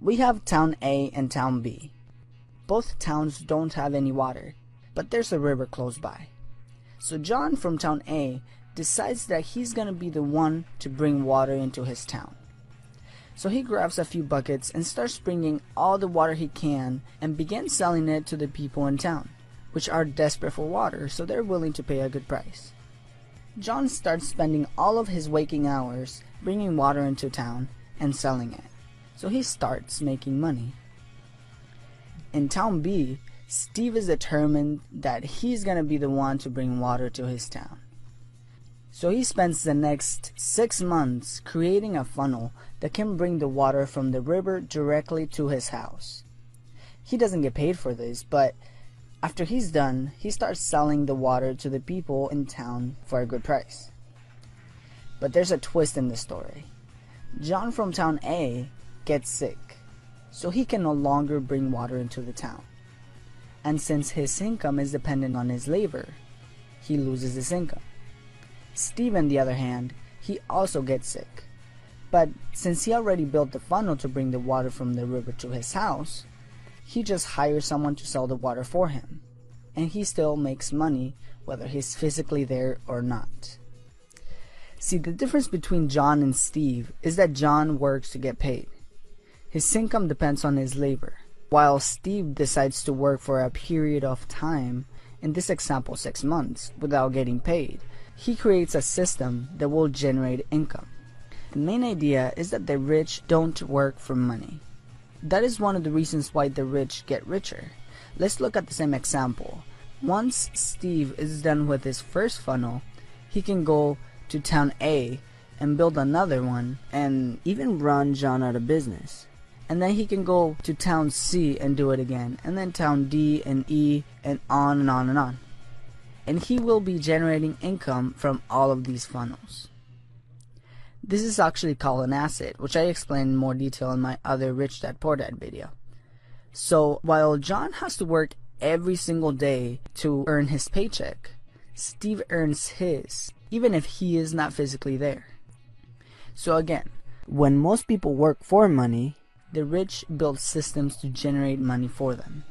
We have Town A and Town B. Both towns don't have any water, but there's a river close by. So John from Town A decides that he's gonna be the one to bring water into his town. So he grabs a few buckets and starts bringing all the water he can and begins selling it to the people in town, which are desperate for water, so they're willing to pay a good price. John starts spending all of his waking hours bringing water into town and selling it, so he starts making money. In Town B, Steve is determined that he's gonna be the one to bring water to his town. So he spends the next 6 months creating a funnel that can bring the water from the river directly to his house. He doesn't get paid for this, but after he's done, he starts selling the water to the people in town for a good price. But there's a twist in the story. John from Town A gets sick, so he can no longer bring water into the town. And since his income is dependent on his labor, he loses his income. Steve, on the other hand, he also gets sick. But since he already built the funnel to bring the water from the river to his house, he just hires someone to sell the water for him. And he still makes money whether he's physically there or not. See, the difference between John and Steve is that John works to get paid. His income depends on his labor, while Steve decides to work for a period of time, in this example 6 months, without getting paid. He creates a system that will generate income. The main idea is that the rich don't work for money. That is one of the reasons why the rich get richer. Let's look at the same example. Once Steve is done with his first funnel, he can go to Town A and build another one and even run John out of business. And then he can go to Town C and do it again, and then Town D and E, and on and on and on. And he will be generating income from all of these funnels. This is actually called an asset, which I explain in more detail in my other Rich Dad Poor Dad video. So while John has to work every single day to earn his paycheck, Steve earns his, even if he is not physically there. So again, when most people work for money, the rich build systems to generate money for them.